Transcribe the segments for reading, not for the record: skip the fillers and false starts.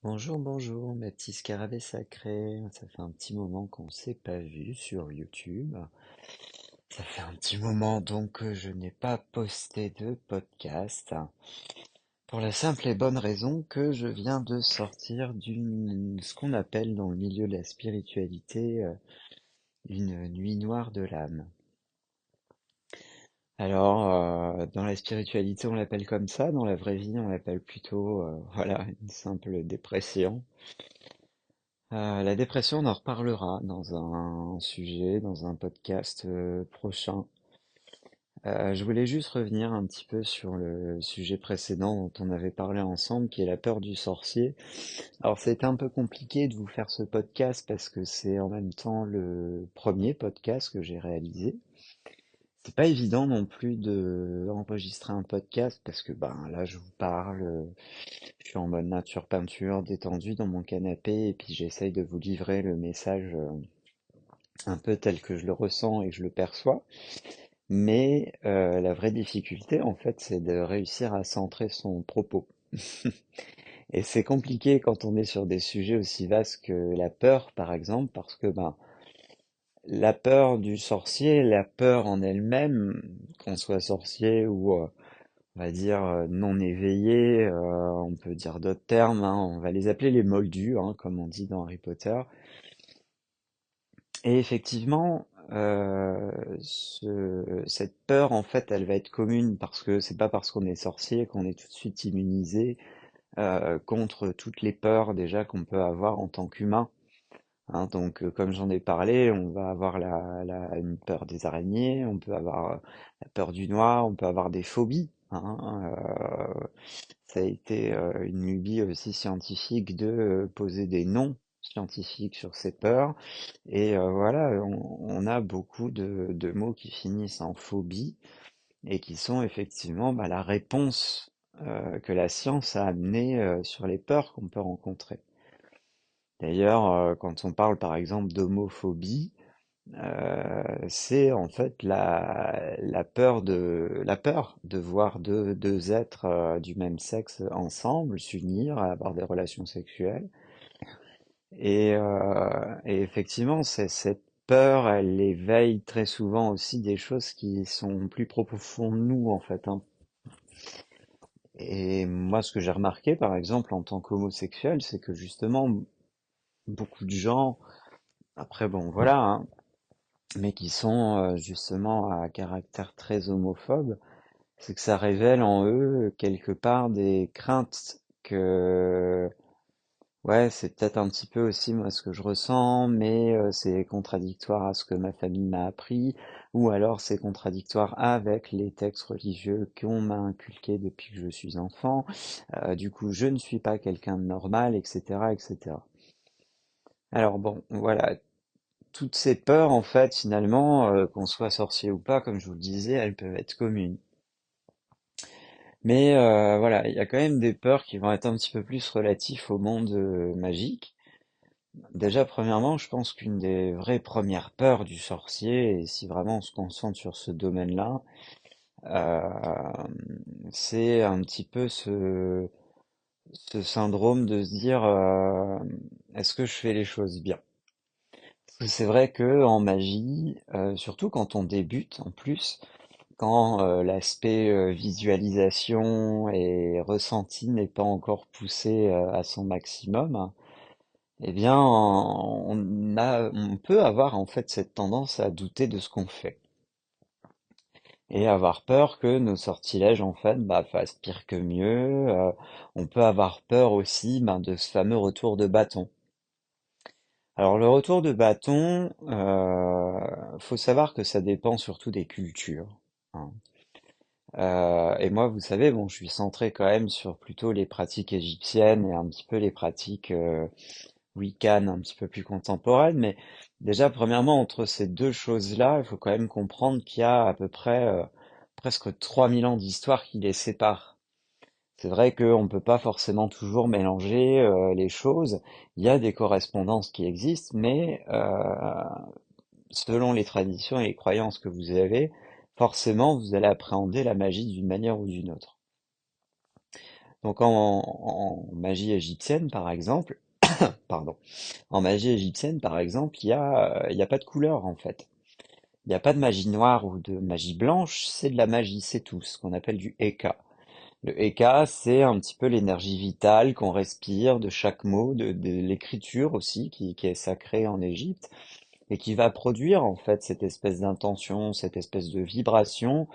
Bonjour, bonjour, mes petits scarabées sacrés. Ça fait un petit moment qu'on s'est pas vu sur YouTube. Ça fait un petit moment donc que je n'ai pas posté de podcast. Pour la simple et bonne raison que je viens de sortir ce qu'on appelle dans le milieu de la spiritualité, une nuit noire de l'âme. Alors, dans la spiritualité, on l'appelle comme ça. Dans la vraie vie, on l'appelle plutôt, voilà, une simple dépression. La dépression, on en reparlera dans un sujet, dans un podcast prochain. Je voulais juste revenir un petit peu sur le sujet précédent dont on avait parlé ensemble, qui est la peur du sorcier. Alors, c'était un peu compliqué de vous faire ce podcast parce que c'est en même temps le premier podcast que j'ai réalisé. C'est pas évident non plus de enregistrer un podcast parce que ben là je vous parle, je suis en mode nature peinture, détendu dans mon canapé et puis j'essaye de vous livrer le message un peu tel que je le ressens et que je le perçois. Mais la vraie difficulté, en fait, c'est de réussir à centrer son propos. Et c'est compliqué quand on est sur des sujets aussi vastes que la peur, par exemple, parce que ben, la peur du sorcier, la peur en elle-même, qu'on soit sorcier ou, on va dire, non éveillé, on peut dire d'autres termes, hein, on va les appeler les moldus, hein, comme on dit dans Harry Potter. Et effectivement, cette peur, en fait, elle va être commune parce que c'est pas parce qu'on est sorcier qu'on est tout de suite immunisé contre toutes les peurs déjà qu'on peut avoir en tant qu'humain. Hein. Donc, comme j'en ai parlé, on va avoir une peur des araignées, on peut avoir la peur du noir, on peut avoir des phobies. Hein. Ça a été une lubie aussi scientifique de poser des noms scientifiques sur ces peurs. Et voilà, on a beaucoup de mots qui finissent en phobie et qui sont effectivement bah, la réponse que la science a amenée sur les peurs qu'on peut rencontrer. D'ailleurs, quand on parle par exemple d'homophobie, c'est en fait la peur de voir deux êtres du même sexe ensemble, s'unir, avoir des relations sexuelles. Et effectivement, cette peur, elle éveille très souvent aussi des choses qui sont plus profondes de nous, en fait, hein. Et moi, ce que j'ai remarqué, par exemple, en tant qu'homosexuel, c'est que justement, beaucoup de gens, après, bon, voilà, hein, mais qui sont justement à caractère très homophobe, c'est que ça révèle en eux quelque part des craintes que ouais, c'est peut-être un petit peu aussi moi ce que je ressens, mais c'est contradictoire à ce que ma famille m'a appris, ou alors c'est contradictoire avec les textes religieux qu'on m'a inculqués depuis que je suis enfant. Du coup, je ne suis pas quelqu'un de normal, etc., etc. Alors bon, voilà, toutes ces peurs, en fait, finalement, qu'on soit sorcier ou pas, comme je vous le disais, elles peuvent être communes. Mais voilà, il y a quand même des peurs qui vont être un petit peu plus relatifs au monde magique. Déjà, premièrement, je pense qu'une des vraies premières peurs du sorcier, et si vraiment on se concentre sur ce domaine-là, euh, c'est un petit peu ce syndrome de se dire est-ce que je fais les choses bien? Parce que c'est vrai que en magie, surtout quand on débute en plus, quand l'aspect visualisation et ressenti n'est pas encore poussé à son maximum, eh bien, on peut avoir en fait cette tendance à douter de ce qu'on fait et avoir peur que nos sortilèges en fait bah, fassent pire que mieux. On peut avoir peur aussi ben, de ce fameux retour de bâton. Alors le retour de bâton, faut savoir que ça dépend surtout des cultures. Hein. Et moi, vous savez, bon, je suis centré quand même sur plutôt les pratiques égyptiennes et un petit peu les pratiques Wiccan un petit peu plus contemporaine, mais déjà, premièrement, entre ces deux choses-là, il faut quand même comprendre qu'il y a à peu près presque 3000 ans d'histoire qui les séparent. C'est vrai qu'on ne peut pas forcément toujours mélanger les choses. Il y a des correspondances qui existent, mais selon les traditions et les croyances que vous avez, forcément, vous allez appréhender la magie d'une manière ou d'une autre. Donc en magie égyptienne, par exemple, pardon, en magie égyptienne, par exemple, il y a pas de couleur en fait. Il n'y a pas de magie noire ou de magie blanche, c'est de la magie, c'est tout, ce qu'on appelle du Eka. Le Eka, c'est un petit peu l'énergie vitale qu'on respire de chaque mot, de l'écriture aussi, qui est sacrée en Égypte, et qui va produire en fait cette espèce d'intention, cette espèce de vibration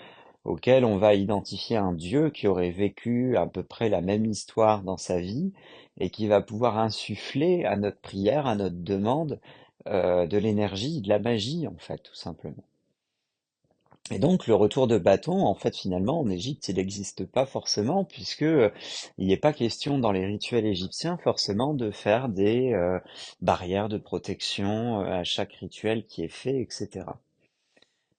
auquel on va identifier un dieu qui aurait vécu à peu près la même histoire dans sa vie et qui va pouvoir insuffler à notre prière, à notre demande, de l'énergie, de la magie en fait, tout simplement. Et donc le retour de bâton, en fait, finalement, en Égypte, il n'existe pas forcément, puisque il n'est pas question dans les rituels égyptiens forcément de faire des barrières de protection à chaque rituel qui est fait, etc.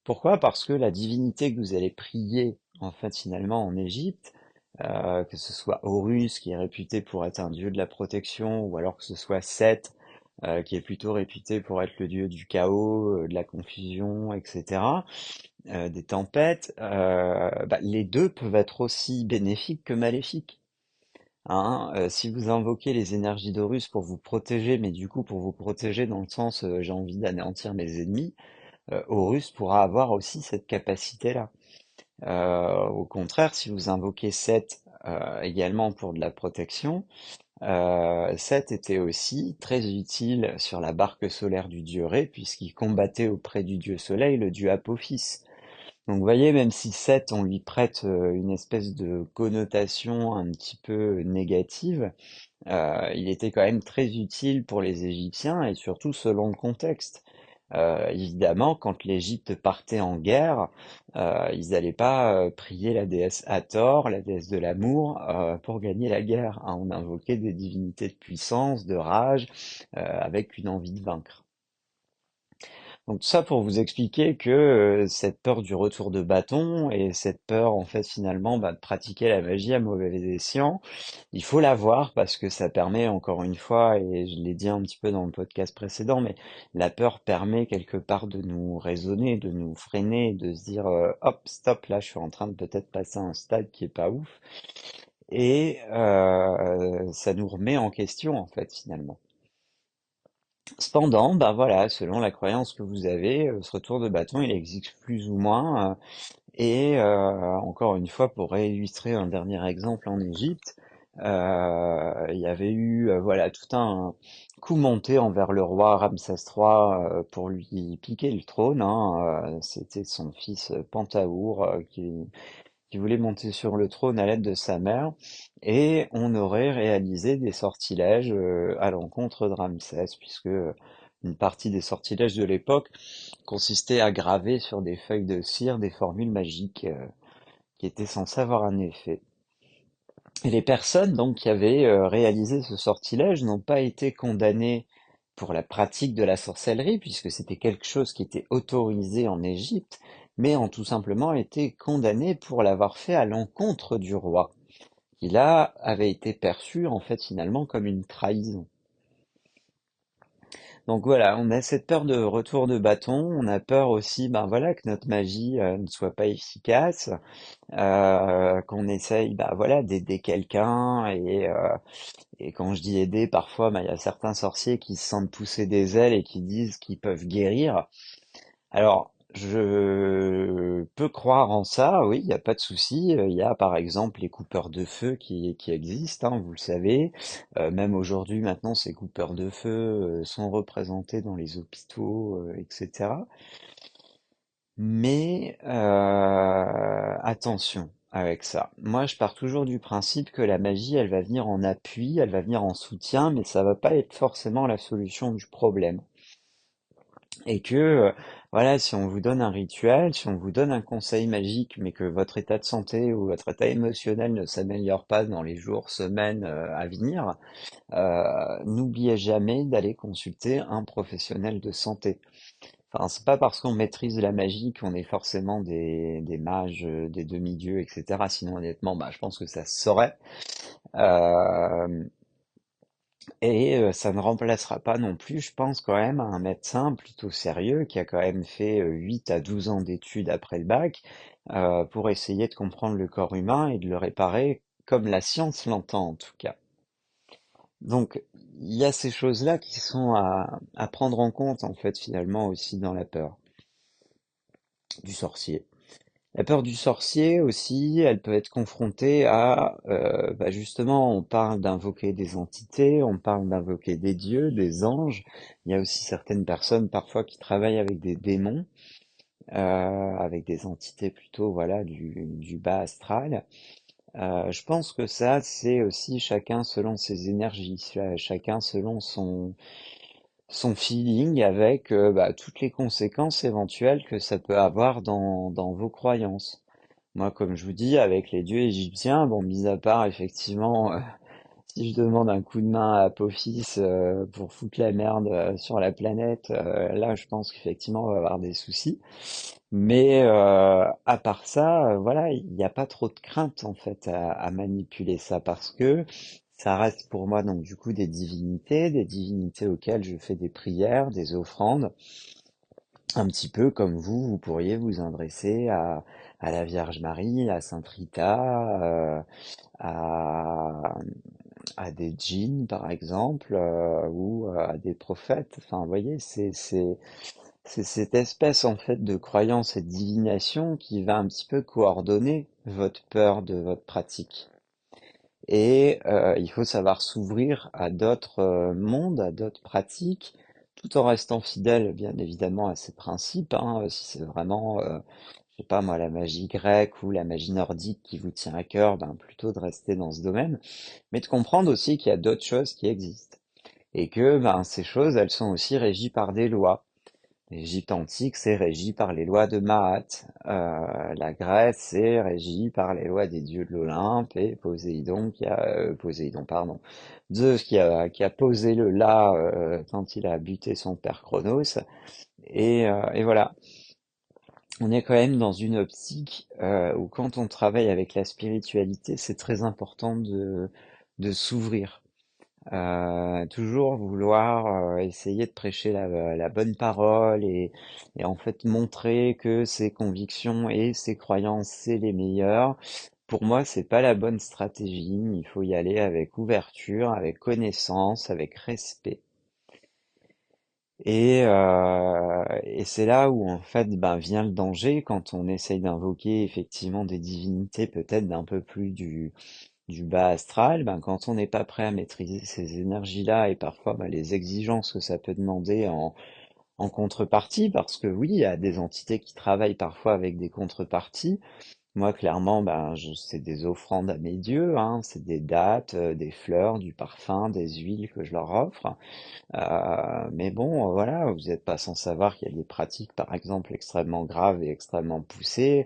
Pourquoi? Parce que la divinité que vous allez prier, en fait, finalement, en Égypte, que ce soit Horus, qui est réputé pour être un dieu de la protection, ou alors que ce soit Seth, qui est plutôt réputé pour être le dieu du chaos, de la confusion, etc., des tempêtes, bah, les deux peuvent être aussi bénéfiques que maléfiques. Hein. Si vous invoquez les énergies d'Horus pour vous protéger, mais du coup pour vous protéger dans le sens j'ai envie d'anéantir mes ennemis, Horus pourra avoir aussi cette capacité-là. Au contraire, si vous invoquez Seth également pour de la protection, Seth était aussi très utile sur la barque solaire du dieu Ré, puisqu'il combattait auprès du dieu Soleil, le dieu Apophis. Donc vous voyez, même si Seth, on lui prête une espèce de connotation un petit peu négative, il était quand même très utile pour les Égyptiens et surtout selon le contexte. Évidemment, quand l'Égypte partait en guerre, ils n'allaient pas prier la déesse Hathor, la déesse de l'amour, pour gagner la guerre, hein. On invoquait des divinités de puissance, de rage, avec une envie de vaincre. Donc tout ça pour vous expliquer que cette peur du retour de bâton et cette peur en fait finalement bah, de pratiquer la magie à mauvais escient, il faut l'avoir parce que ça permet encore une fois, et je l'ai dit un petit peu dans le podcast précédent, mais la peur permet quelque part de nous raisonner, de nous freiner, de se dire hop, stop, là je suis en train de peut-être passer un stade qui est pas ouf, et ça nous remet en question en fait finalement. Cependant, ben voilà, selon la croyance que vous avez, ce retour de bâton, il existe plus ou moins. Et encore une fois, pour illustrer un dernier exemple en Égypte, il y avait eu voilà tout un coup monté envers le roi Ramsès III pour lui piquer le trône, hein. C'était son fils Pentahour qui voulait monter sur le trône à l'aide de sa mère, et on aurait réalisé des sortilèges à l'encontre de Ramsès, puisque une partie des sortilèges de l'époque consistait à graver sur des feuilles de cire des formules magiques qui étaient censées avoir un effet. Et les personnes donc qui avaient réalisé ce sortilège n'ont pas été condamnées pour la pratique de la sorcellerie, puisque c'était quelque chose qui était autorisé en Égypte, mais ont tout simplement été condamnées pour l'avoir fait à l'encontre du roi, qui là avait été perçu en fait finalement comme une trahison. Donc voilà, on a cette peur de retour de bâton, on a peur aussi, ben voilà, que notre magie ne soit pas efficace, qu'on essaye, bah voilà, d'aider quelqu'un et quand je dis aider, parfois, bah, il y a certains sorciers qui se sentent pousser des ailes et qui disent qu'ils peuvent guérir. Alors, je peux croire en ça, oui, il n'y a pas de souci. Il y a par exemple les coupeurs de feu qui existent, hein, vous le savez. Même aujourd'hui, maintenant, ces coupeurs de feu sont représentés dans les hôpitaux, etc. Mais attention avec ça. Moi, je pars toujours du principe que la magie, elle va venir en appui, elle va venir en soutien, mais ça va pas être forcément la solution du problème. Et que, voilà, si on vous donne un rituel, si on vous donne un conseil magique, mais que votre état de santé ou votre état émotionnel ne s'améliore pas dans les jours, semaines à venir, n'oubliez jamais d'aller consulter un professionnel de santé. Enfin, c'est pas parce qu'on maîtrise la magie qu'on est forcément des mages, des demi-dieux, etc. Sinon, honnêtement, bah, je pense que ça se saurait. Euh, et ça ne remplacera pas non plus, je pense quand même, un médecin plutôt sérieux qui a quand même fait 8 à 12 ans d'études après le bac pour essayer de comprendre le corps humain et de le réparer comme la science l'entend en tout cas. Donc, il y a ces choses-là qui sont à prendre en compte, en fait, finalement, aussi dans la peur du sorcier. La peur du sorcier aussi, elle peut être confrontée à, bah justement, on parle d'invoquer des entités, on parle d'invoquer des dieux, des anges. Il y a aussi certaines personnes parfois qui travaillent avec des démons, avec des entités plutôt, voilà, du bas astral. Je pense que ça, c'est aussi chacun selon ses énergies, chacun selon son feeling avec bah, toutes les conséquences éventuelles que ça peut avoir dans vos croyances. Moi, comme je vous dis, avec les dieux égyptiens, bon, mis à part effectivement, si je demande un coup de main à Apophis pour foutre la merde sur la planète, là, je pense qu'effectivement, on va avoir des soucis. Mais à part ça, voilà, il n'y a pas trop de crainte en fait à manipuler ça parce que ça reste pour moi donc du coup des divinités auxquelles je fais des prières, des offrandes, un petit peu comme vous pourriez vous adresser à la Vierge Marie, à Sainte Rita, à, à des djinns par exemple, ou à des prophètes. Enfin, vous voyez, c'est cette espèce en fait de croyance et de divination qui va un petit peu coordonner votre peur de votre pratique. Et il faut savoir s'ouvrir à d'autres mondes, à d'autres pratiques, tout en restant fidèle bien évidemment à ses principes, hein, si c'est vraiment, je sais pas moi, la magie grecque ou la magie nordique qui vous tient à cœur, ben plutôt de rester dans ce domaine, mais de comprendre aussi qu'il y a d'autres choses qui existent. Et que ben, ces choses, elles sont aussi régies par des lois. L'Égypte antique, c'est régi par les lois de Maat. La Grèce, c'est régi par les lois des dieux de l'Olympe et Poséidon, pardon, Zeus qui a posé le là quand il a buté son père Chronos. Et voilà, on est quand même dans une optique où quand on travaille avec la spiritualité, c'est très important de s'ouvrir. Toujours vouloir essayer de prêcher la bonne parole et en fait montrer que ses convictions et ses croyances c'est les meilleures. Pour moi, c'est pas la bonne stratégie. Il faut y aller avec ouverture, avec connaissance, avec respect. Et c'est là où en fait ben, vient le danger quand on essaye d'invoquer effectivement des divinités peut-être d'un peu plus du bas astral, ben, quand on n'est pas prêt à maîtriser ces énergies-là et parfois ben, les exigences que ça peut demander en contrepartie, parce que oui, il y a des entités qui travaillent parfois avec des contreparties. Moi, clairement, ben, c'est des offrandes à mes dieux, hein, c'est des dattes, des fleurs, du parfum, des huiles que je leur offre. Mais bon, voilà, vous n'êtes pas sans savoir qu'il y a des pratiques, par exemple, extrêmement graves et extrêmement poussées,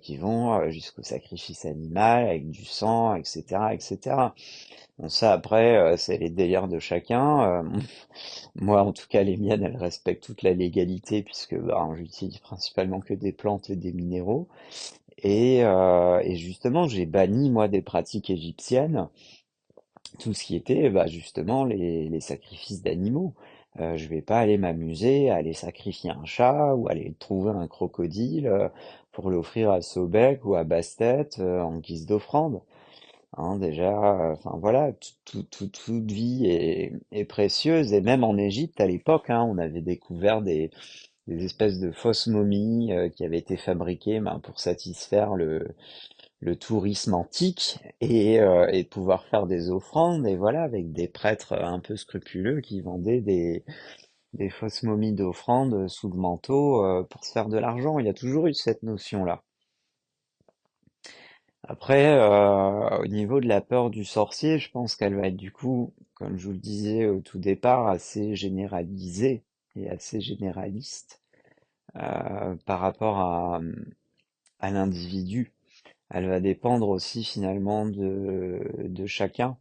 qui vont jusqu'au sacrifice animal avec du sang, etc., etc. Bon, ça, après, c'est les délires de chacun. Moi, en tout cas, les miennes, elles respectent toute la légalité puisque bah, j'utilise principalement que des plantes et des minéraux. Et justement, j'ai banni, moi, des pratiques égyptiennes tout ce qui était bah, justement les sacrifices d'animaux. Je vais pas aller m'amuser à aller sacrifier un chat ou aller trouver un crocodile pour l'offrir à Sobek ou à Bastet en guise d'offrande. Hein, déjà, enfin voilà, toute vie est précieuse et même en Égypte à l'époque, hein, on avait découvert des espèces de fausses momies qui avaient été fabriquées ben, pour satisfaire le tourisme antique et de pouvoir faire des offrandes et voilà avec des prêtres un peu scrupuleux qui vendaient des fausses momies d'offrandes sous le manteau pour se faire de l'argent. Il y a toujours eu cette notion-là. Après, au niveau de la peur du sorcier, je pense qu'elle va être du coup, comme je vous le disais au tout départ, assez généralisée et assez généraliste par rapport à l'individu. Elle va dépendre aussi finalement de chacun.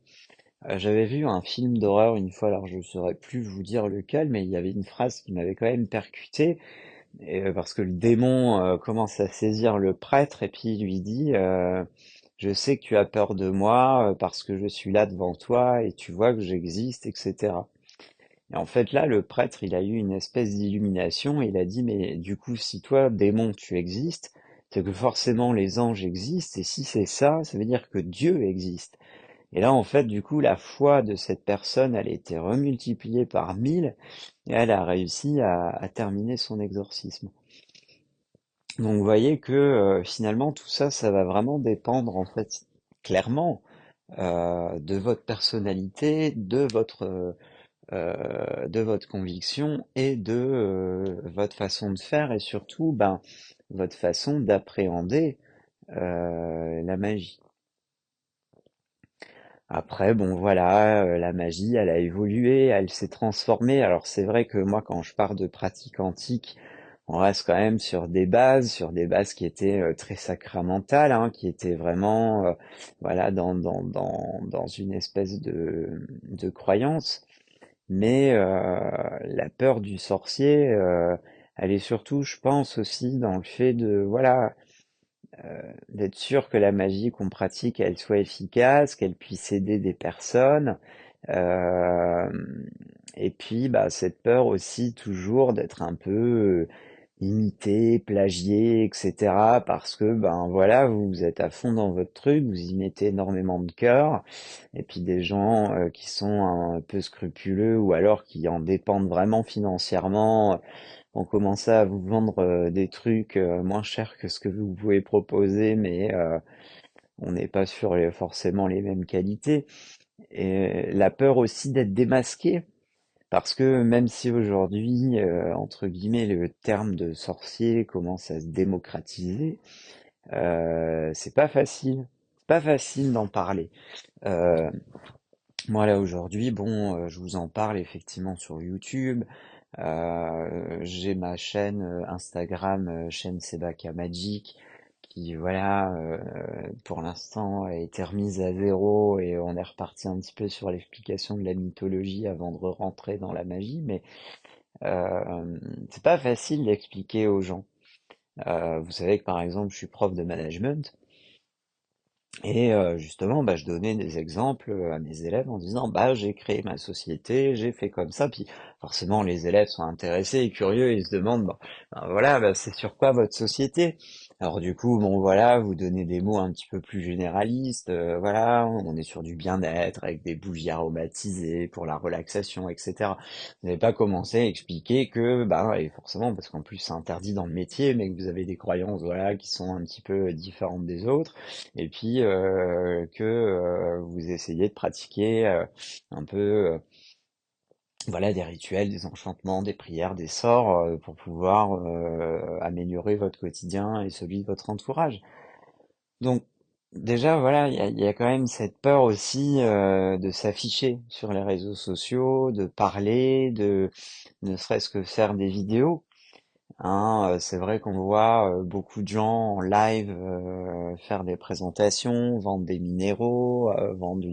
J'avais vu un film d'horreur une fois, alors je ne saurais plus vous dire lequel, mais il y avait une phrase qui m'avait quand même percuté, parce que le démon commence à saisir le prêtre et puis il lui dit je sais que tu as peur de moi parce que je suis là devant toi et tu vois que j'existe, etc. Et en fait là, le prêtre, il a eu une espèce d'illumination et il a dit mais du coup, si toi, démon, tu existes, c'est que forcément les anges existent, et si c'est ça, ça veut dire que Dieu existe. Et là, en fait, du coup, la foi de cette personne, elle a été remultipliée par 1000, et elle a réussi à terminer son exorcisme. Donc vous voyez que finalement tout ça, ça va vraiment dépendre en fait clairement de votre personnalité, de votre conviction et de votre façon de faire et surtout ben votre façon d'appréhender la magie. Après bon voilà, la magie elle a évolué, elle s'est transformée. Alors c'est vrai que moi quand je pars de pratiques antiques, on reste quand même sur des bases qui étaient très sacramentales, hein, qui étaient vraiment, voilà, dans une espèce de croyance. Mais la peur du sorcier, elle est surtout, je pense, aussi dans le fait de, voilà, d'être sûr que la magie qu'on pratique, elle soit efficace, qu'elle puisse aider des personnes. Euh, et puis, bah, cette peur aussi toujours d'être un peu imité, plagié, etc. Parce que, ben voilà, vous êtes à fond dans votre truc, vous y mettez énormément de cœur. Et puis des gens qui sont un peu scrupuleux ou alors qui en dépendent vraiment financièrement ont commencé à vous vendre des trucs moins chers que ce que vous pouvez proposer, mais on n'est pas sur forcément les mêmes qualités. Et la peur aussi d'être démasqué, parce que même si aujourd'hui, entre guillemets, le terme de sorcier commence à se démocratiser, c'est pas facile. C'est pas facile d'en parler. Euh, Moi là aujourd'hui, bon, je vous en parle effectivement sur YouTube. J'ai ma chaîne Instagram, chaîne Sebaka Magic, qui voilà, pour l'instant a été remise à zéro et on est reparti un petit peu sur l'explication de la mythologie avant de rentrer dans la magie, mais c'est pas facile d'expliquer aux gens. Vous savez que par exemple, je suis prof de management. Et justement, bah, je donnais des exemples à mes élèves en disant, bah, j'ai créé ma société, j'ai fait comme ça. Puis forcément, les élèves sont intéressés et curieux, ils se demandent, bon, ben voilà, bah, c'est sur quoi votre société? Alors du coup, bon, voilà, vous donnez des mots un petit peu plus généralistes. Voilà, on est sur du bien-être avec des bougies aromatisées pour la relaxation, etc. Vous n'avez pas commencé à expliquer que, bah, et forcément, parce qu'en plus c'est interdit dans le métier, mais que vous avez des croyances, voilà, qui sont un petit peu différentes des autres et puis que vous essayez de pratiquer un peu voilà des rituels, des enchantements, des prières, des sorts pour pouvoir améliorer votre quotidien et celui de votre entourage. Donc déjà voilà, il y a quand même cette peur aussi de s'afficher sur les réseaux sociaux, de parler, de ne serait-ce que faire des vidéos. Hein, c'est vrai qu'on voit beaucoup de gens en live faire des présentations, vendre des minéraux, vendre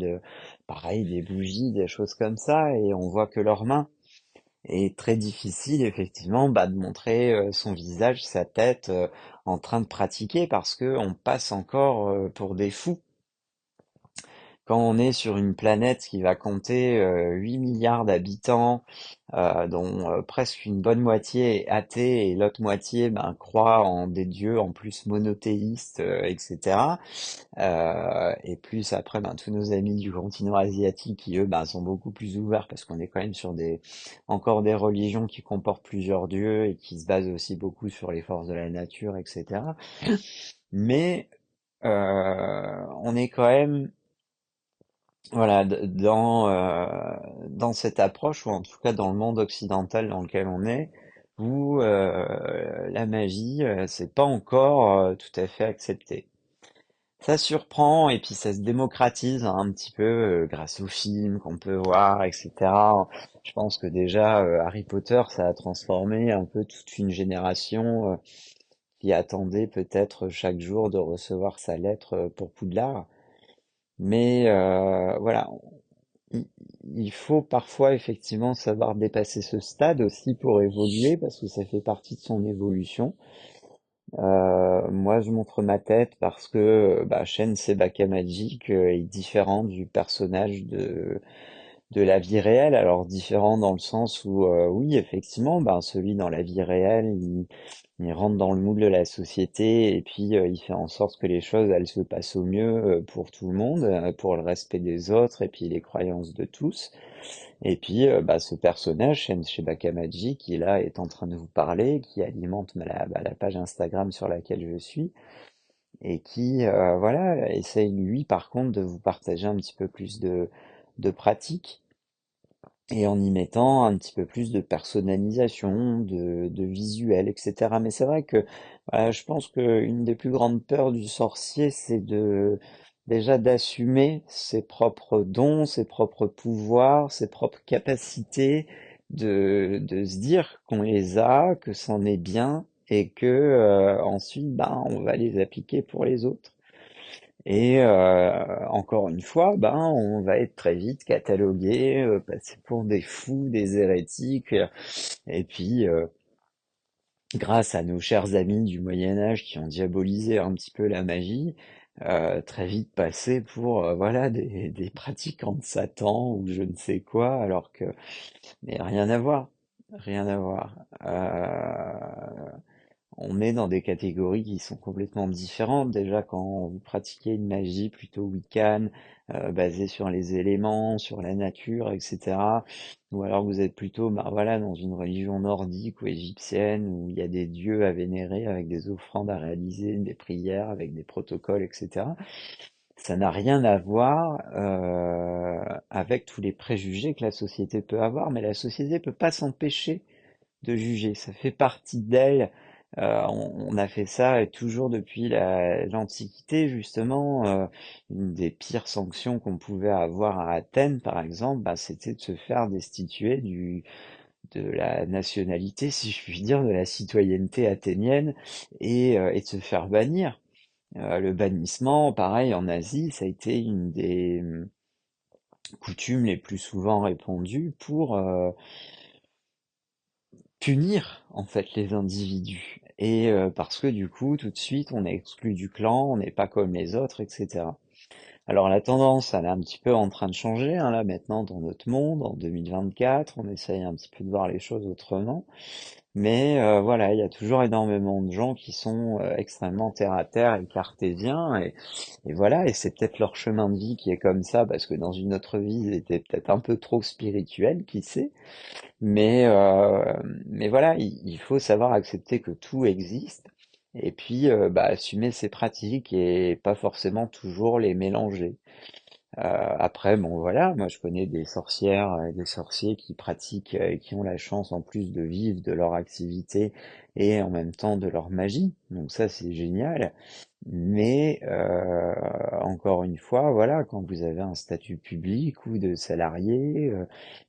pareil des bougies, des choses comme ça, et on voit que leur main est très difficile effectivement bah, de montrer son visage, sa tête en train de pratiquer parce que on passe encore pour des fous. Quand on est sur une planète qui va compter 8 milliards d'habitants, dont presque une bonne moitié est athée et l'autre moitié ben, croit en des dieux en plus monothéistes, etc. Et plus après, ben, tous nos amis du continent asiatique qui eux ben, sont beaucoup plus ouverts parce qu'on est quand même sur encore des religions qui comportent plusieurs dieux et qui se basent aussi beaucoup sur les forces de la nature, etc. Mais on est quand même voilà, dans cette approche, ou en tout cas dans le monde occidental dans lequel on est, où la magie, c'est pas encore tout à fait accepté. Ça surprend et puis ça se démocratise hein, un petit peu grâce aux films qu'on peut voir, etc. Je pense que déjà Harry Potter, ça a transformé un peu toute une génération qui attendait peut-être chaque jour de recevoir sa lettre pour Poudlard. Mais voilà, il il faut parfois effectivement savoir dépasser ce stade aussi pour évoluer parce que ça fait partie de son évolution. Moi, je montre ma tête parce que bah, Shen Sebaka Magic est différent du personnage de la vie réelle. Alors différent dans le sens où oui, effectivement, ben celui dans la vie réelle, il rentre dans le moule de la société et puis il fait en sorte que les choses elles se passent au mieux pour tout le monde, pour le respect des autres et puis les croyances de tous. Et puis bah, ce personnage, chez Bakamaji, qui là est en train de vous parler, qui alimente la page Instagram sur laquelle je suis, et qui voilà essaye lui par contre de vous partager un petit peu plus de pratiques et en y mettant un petit peu plus de personnalisation, de visuel, etc. Mais c'est vrai que voilà, je pense que une des plus grandes peurs du sorcier, c'est de déjà d'assumer ses propres dons, ses propres pouvoirs, ses propres capacités, de se dire qu'on les a, que c'en est bien, et que ensuite, ben, on va les appliquer pour les autres. Et encore une fois, ben, on va être très vite catalogué, passé pour des fous, des hérétiques, et puis grâce à nos chers amis du Moyen Âge qui ont diabolisé un petit peu la magie, très vite passé pour voilà des pratiquants de Satan ou je ne sais quoi, alors que mais rien à voir, rien à voir. On est dans des catégories qui sont complètement différentes. Déjà, quand vous pratiquez une magie plutôt wiccan, basée sur les éléments, sur la nature, etc., ou alors vous êtes plutôt, bah, voilà, dans une religion nordique ou égyptienne où il y a des dieux à vénérer avec des offrandes à réaliser, des prières avec des protocoles, etc. Ça n'a rien à voir avec tous les préjugés que la société peut avoir, mais la société peut pas s'empêcher de juger, ça fait partie d'elle. On a fait ça toujours depuis l'Antiquité, justement. Une des pires sanctions qu'on pouvait avoir à Athènes, par exemple, bah, c'était de se faire destituer de la nationalité, si je puis dire, de la citoyenneté athénienne et de se faire bannir. Le bannissement, pareil, en Asie, ça a été une des coutumes les plus souvent répandues pour punir en fait les individus. Et parce que du coup, tout de suite, on est exclu du clan, on n'est pas comme les autres, etc. Alors la tendance, elle est un petit peu en train de changer, hein, là maintenant dans notre monde, en 2024, on essaye un petit peu de voir les choses autrement. Mais voilà, il y a toujours énormément de gens qui sont extrêmement terre à terre et cartésiens, et voilà, et c'est peut-être leur chemin de vie qui est comme ça, parce que dans une autre vie, ils étaient peut-être un peu trop spirituels, qui sait. Mais, euh, mais voilà, il faut savoir accepter que tout existe et puis bah, assumer ses pratiques et pas forcément toujours les mélanger. Après, bon voilà, moi je connais des sorcières et des sorciers qui pratiquent et qui ont la chance en plus de vivre de leur activité et en même temps de leur magie. Donc ça c'est génial. Mais encore une fois, voilà, quand vous avez un statut public ou de salarié,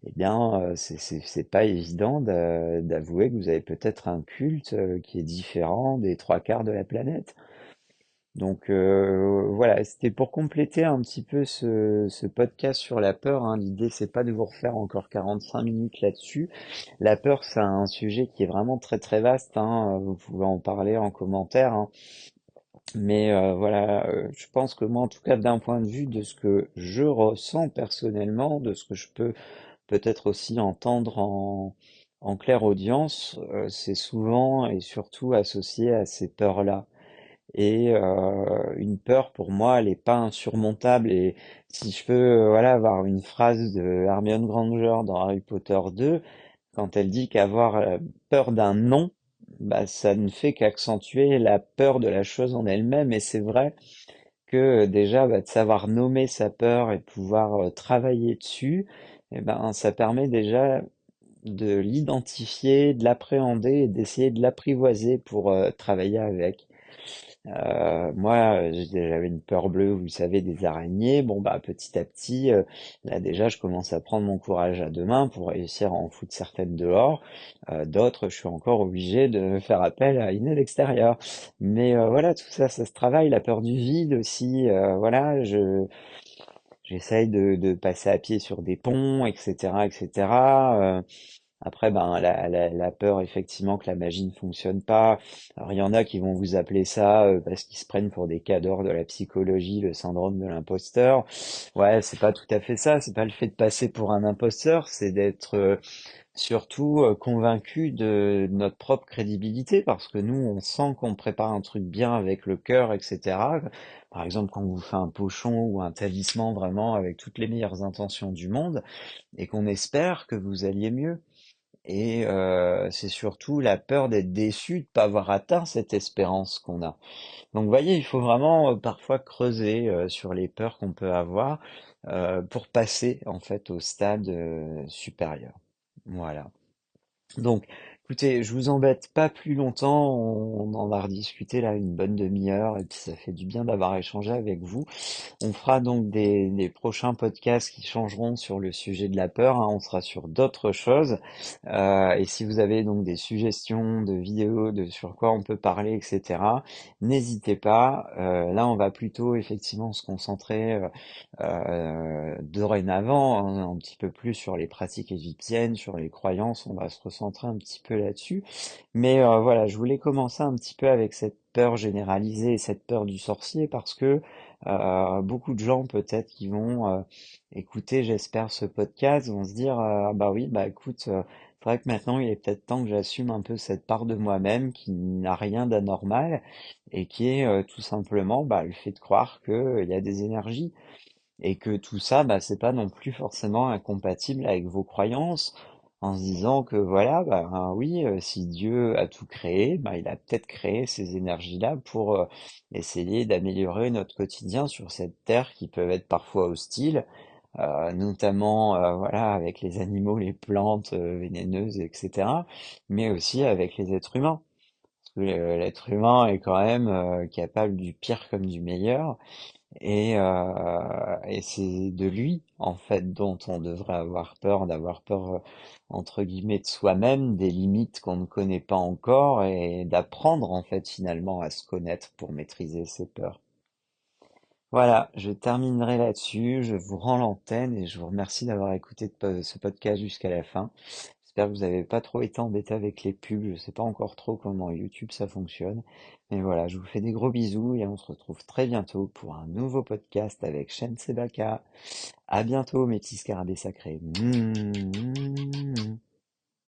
eh bien, c'est pas évident d'avouer que vous avez peut-être un culte qui est différent des trois quarts de la planète. Donc voilà, c'était pour compléter un petit peu ce podcast sur la peur, hein. L'idée, c'est pas de vous refaire encore 45 minutes là-dessus. La peur, c'est un sujet qui est vraiment très très vaste, hein. Vous pouvez en parler en commentaire, hein. Mais voilà, je pense que moi, en tout cas, d'un point de vue de ce que je ressens personnellement, de ce que je peux peut-être aussi entendre en claire audience, c'est souvent et surtout associé à ces peurs-là. Et une peur, pour moi, elle n'est pas insurmontable. Et si je peux, voilà, avoir une phrase de Hermione Granger dans Harry Potter 2, quand elle dit qu'avoir peur d'un non, bah, ça ne fait qu'accentuer la peur de la chose en elle-même. Et c'est vrai que déjà, bah, de savoir nommer sa peur et pouvoir travailler dessus, eh ben, ça permet déjà de l'identifier, de l'appréhender et d'essayer de l'apprivoiser pour travailler avec. Moi, j'avais une peur bleue, vous savez, des araignées. Bon, bah, petit à petit, là déjà, je commence à prendre mon courage à deux mains pour réussir à en foutre certaines dehors. D'autres, je suis encore obligé de faire appel à une aide extérieure. Mais voilà, tout ça, ça se travaille. La peur du vide aussi. Voilà, j'essaye de passer à pied sur des ponts, etc., etc. Après, ben, la peur, effectivement, que la magie ne fonctionne pas. Alors, il y en a qui vont vous appeler ça parce qu'ils se prennent pour des cadors de la psychologie, le syndrome de l'imposteur. Ouais, c'est pas tout à fait ça. C'est pas le fait de passer pour un imposteur, c'est d'être surtout convaincus de notre propre crédibilité, parce que nous, on sent qu'on prépare un truc bien avec le cœur, etc. Par exemple, quand on vous fait un pochon ou un talisman vraiment avec toutes les meilleures intentions du monde, et qu'on espère que vous alliez mieux. Et c'est surtout la peur d'être déçu, de pas avoir atteint cette espérance qu'on a. Donc, vous voyez, il faut vraiment parfois creuser sur les peurs qu'on peut avoir pour passer en fait au stade supérieur. Voilà. Donc, écoutez, je vous embête pas plus longtemps. On en a rediscuté là une bonne demi-heure et puis ça fait du bien d'avoir échangé avec vous. On fera donc des prochains podcasts qui changeront sur le sujet de la peur, hein. On sera sur d'autres choses. Et si vous avez donc des suggestions de vidéos de sur quoi on peut parler, etc., n'hésitez pas. Là, on va plutôt effectivement se concentrer dorénavant un petit peu plus sur les pratiques égyptiennes, sur les croyances. On va se recentrer un petit peu là-dessus. Mais voilà, je voulais commencer un petit peu avec cette peur généralisée et cette peur du sorcier parce que beaucoup de gens peut-être qui vont écouter, j'espère, ce podcast, vont se dire ah bah oui, bah écoute, c'est vrai que maintenant il est peut-être temps que j'assume un peu cette part de moi-même qui n'a rien d'anormal et qui est tout simplement bah, le fait de croire qu'il y a des énergies et que tout ça, bah, c'est pas non plus forcément incompatible avec vos croyances, en se disant que voilà, bah oui, si Dieu a tout créé, bah, il a peut-être créé ces énergies-là pour essayer d'améliorer notre quotidien sur cette terre qui peut être parfois hostile, notamment voilà avec les animaux, les plantes vénéneuses, etc., mais aussi avec les êtres humains. Parce que l'être humain est quand même capable du pire comme du meilleur. Et c'est de lui, en fait, dont on devrait avoir peur, d'avoir peur, entre guillemets, de soi-même, des limites qu'on ne connaît pas encore, et d'apprendre, en fait, finalement, à se connaître pour maîtriser ses peurs. Voilà, je terminerai là-dessus, je vous rends l'antenne et je vous remercie d'avoir écouté ce podcast jusqu'à la fin. J'espère que vous n'avez pas trop été embêté avec les pubs, je sais pas encore trop comment YouTube ça fonctionne. Mais voilà, je vous fais des gros bisous et on se retrouve très bientôt pour un nouveau podcast avec Shen Sebaka. À bientôt mes petits scarabées sacrés. Mouah.